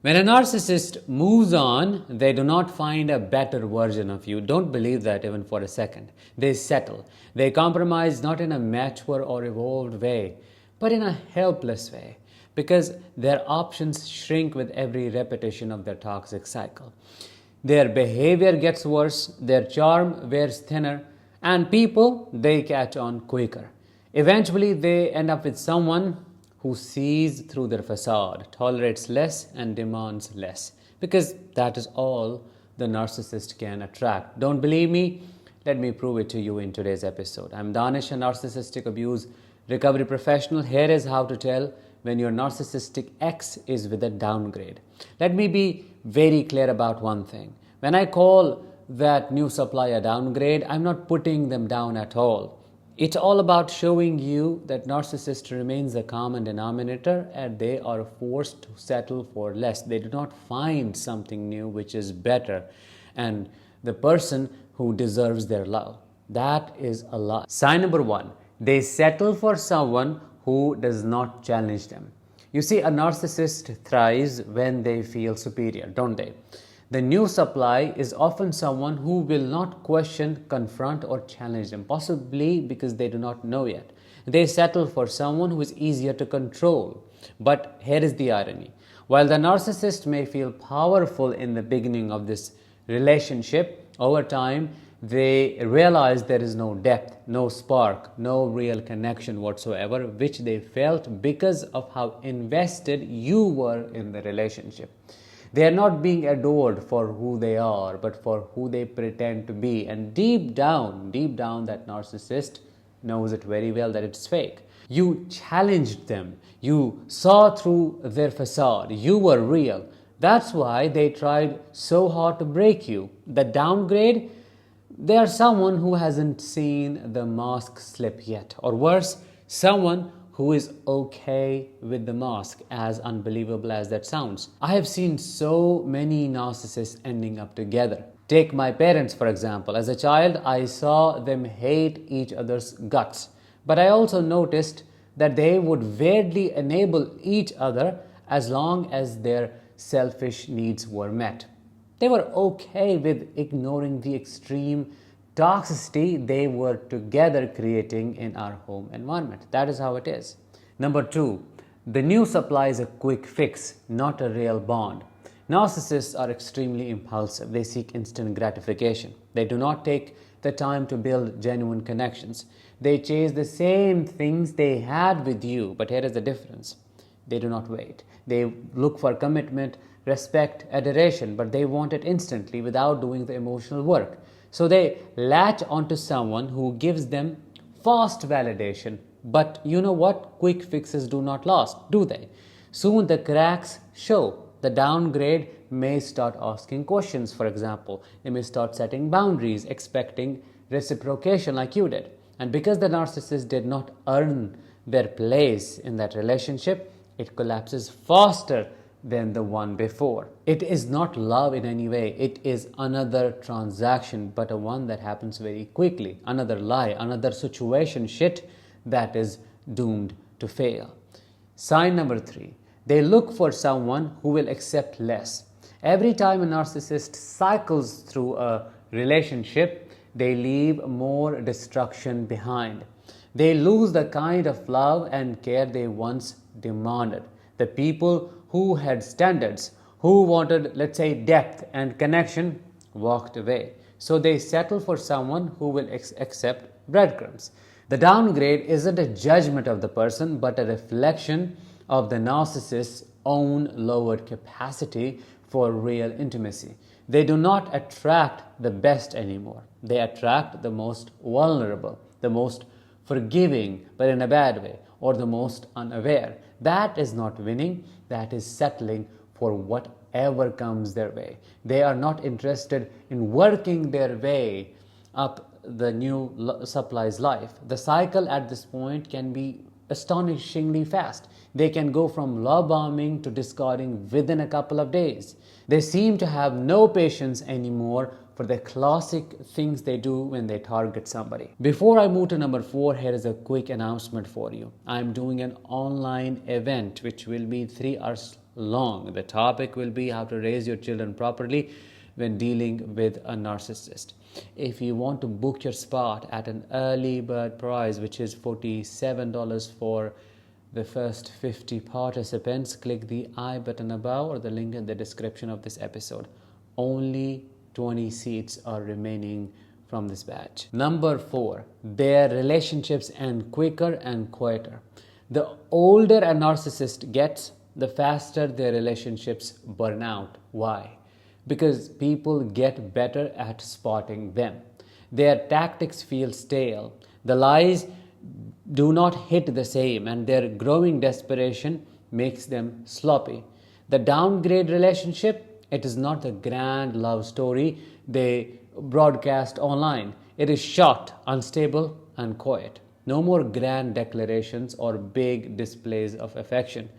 When a narcissist moves on, they do not find a better version of you. Don't believe that even for a second. They settle. They compromise not in a mature or evolved way, but in a helpless way, because their options shrink with every repetition of their toxic cycle. Their behavior gets worse, their charm wears thinner, and people, they catch on quicker. Eventually, they end up with someone who sees through their facade, tolerates less, and demands less. Because that is all the narcissist can attract. Don't believe me? Let me prove it to you in today's episode. I'm Danish, a narcissistic abuse recovery professional. Here is how to tell when your narcissistic ex is with a downgrade. Let me be very clear about one thing. When I call that new supply a downgrade, I'm not putting them down at all. It's all about showing you that narcissist remains the common denominator and they are forced to settle for less. They do not find something new which is better and the person who deserves their love. That is a lie. Sign number one, they settle for someone who does not challenge them. You see, a narcissist thrives when they feel superior, don't they? The new supply is often someone who will not question, confront, or challenge them, possibly because they do not know yet. They settle for someone who is easier to control. But here is the irony. While the narcissist may feel powerful in the beginning of this relationship, over time, they realize there is no depth, no spark, no real connection whatsoever, which they felt because of how invested you were in the relationship. They are not being adored for who they are, but for who they pretend to be. And deep down, that narcissist knows it very well that it's fake. You challenged them. You saw through their facade. You were real. That's why they tried so hard to break you. The downgrade, they are someone who hasn't seen the mask slip yet. Or worse, someone who is okay with the mask, as unbelievable as that sounds. I have seen so many narcissists ending up together. Take my parents, for example. As a child, I saw them hate each other's guts. But I also noticed that they would weirdly enable each other as long as their selfish needs were met. They were okay with ignoring the extreme toxicity they were together creating in our home environment. That is how it is. Number two, the new supply is a quick fix, not a real bond. Narcissists are extremely impulsive. They seek instant gratification. They do not take the time to build genuine connections. They chase the same things they had with you, but here is the difference. They do not wait. They look for commitment, respect, adoration, but they want it instantly without doing the emotional work. So they latch onto someone who gives them fast validation. But you know what? Quick fixes do not last, do they? Soon the cracks show. The downgrade may start asking questions, for example. They may start setting boundaries, expecting reciprocation like you did. And because the narcissist did not earn their place in that relationship, it collapses faster than the one before. It is not love in any way. It is another transaction, but a one that happens very quickly. Another lie, another situation shit that is doomed to fail. Sign number three, they look for someone who will accept less. Every time a narcissist cycles through a relationship, they leave more destruction behind. They lose the kind of love and care they once demanded. The people who had standards, who wanted, let's say, depth and connection, walked away. So they settle for someone who will accept breadcrumbs. The downgrade isn't a judgment of the person, but a reflection of the narcissist's own lowered capacity for real intimacy. They do not attract the best anymore. They attract the most vulnerable, the most forgiving, but in a bad way, or the most unaware. That is not winning, that is settling for whatever comes their way. They are not interested in working their way up the new supply's life. The cycle at this point can be astonishingly fast. They can go from love bombing to discarding within a couple of days. They seem to have no patience anymore for the classic things they do when they target somebody. Before I move to number 4, here is a quick announcement for you. I'm doing an online event which will be 3 hours long. The topic will be how to raise your children properly when dealing with a narcissist. If you want to book your spot at an early bird price, which is $47 for the first 50 participants, click the I button above or the link in the description of this episode. Only 20 seats are remaining from this batch. Number 4, their relationships end quicker and quieter. The older a narcissist gets, the faster their relationships burn out. Why? Because people get better at spotting them. Their tactics feel stale. The lies do not hit the same, and their growing desperation makes them sloppy. The downgrade relationship, it is not the grand love story they broadcast online. It is short, unstable, and quiet. No more grand declarations or big displays of affection.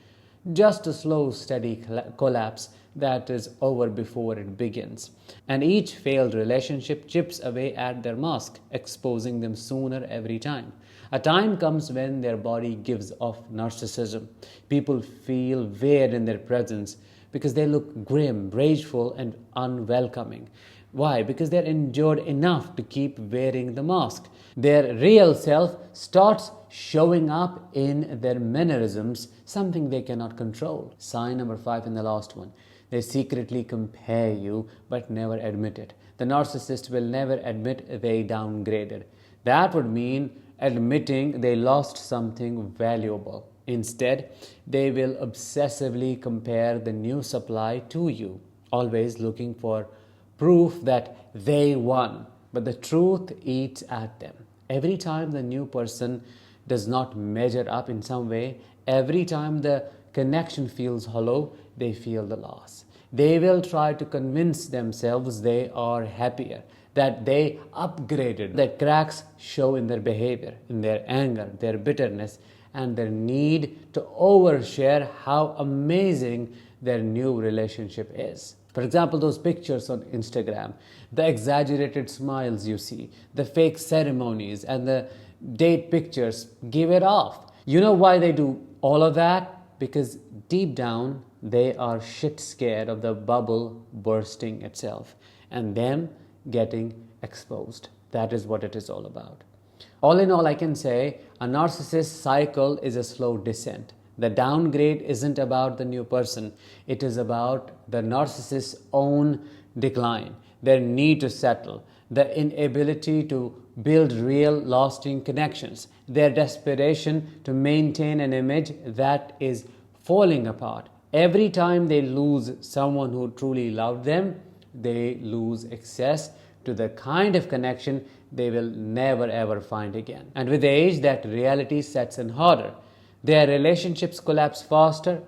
Just a slow, steady collapse that is over before it begins. And each failed relationship chips away at their mask, exposing them sooner every time. A time comes when their body gives off narcissism. People feel weird in their presence because they look grim, rageful, and unwelcoming. Why? Because they're endured enough to keep wearing the mask. Their real self starts showing up in their mannerisms, something they cannot control. Sign number 5 and the last one. They secretly compare you but never admit it. The narcissist will never admit they downgraded. That would mean admitting they lost something valuable. Instead, they will obsessively compare the new supply to you, always looking for proof that they won. But the truth eats at them. Every time the new person does not measure up in some way, every time the connection feels hollow, they feel the loss. They will try to convince themselves they are happier, that they upgraded. The cracks show in their behavior, in their anger, their bitterness, and their need to overshare how amazing their new relationship is. For example, those pictures on Instagram, the exaggerated smiles you see, the fake ceremonies, and the date pictures, give it off. You know why they do all of that? Because deep down, they are shit scared of the bubble bursting itself and them getting exposed. That is what it is all about. All in all, I can say a narcissist cycle is a slow descent. The downgrade isn't about the new person. It is about the narcissist's own decline, their need to settle, the inability to build real lasting connections, their desperation to maintain an image that is falling apart. Every time they lose someone who truly loved them, they lose access to the kind of connection they will never ever find again. And with age, that reality sets in harder. Their relationships collapse faster,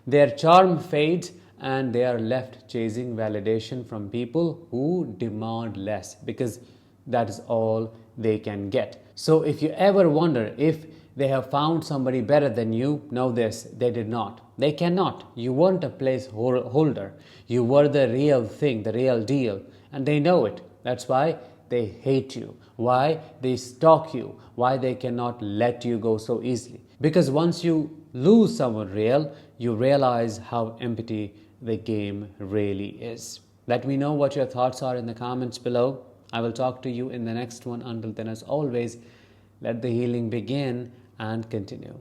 their charm fades, and they are left chasing validation from people who demand less because that is all they can get. So if you ever wonder if they have found somebody better than you, know this, they did not. They cannot. You weren't a placeholder. You were the real thing, the real deal, and they know it. That's why they hate you, why they stalk you, why they cannot let you go so easily. Because once you lose someone real, you realize how empty the game really is. Let me know what your thoughts are in the comments below. I will talk to you in the next one. Until then, as always, let the healing begin and continue.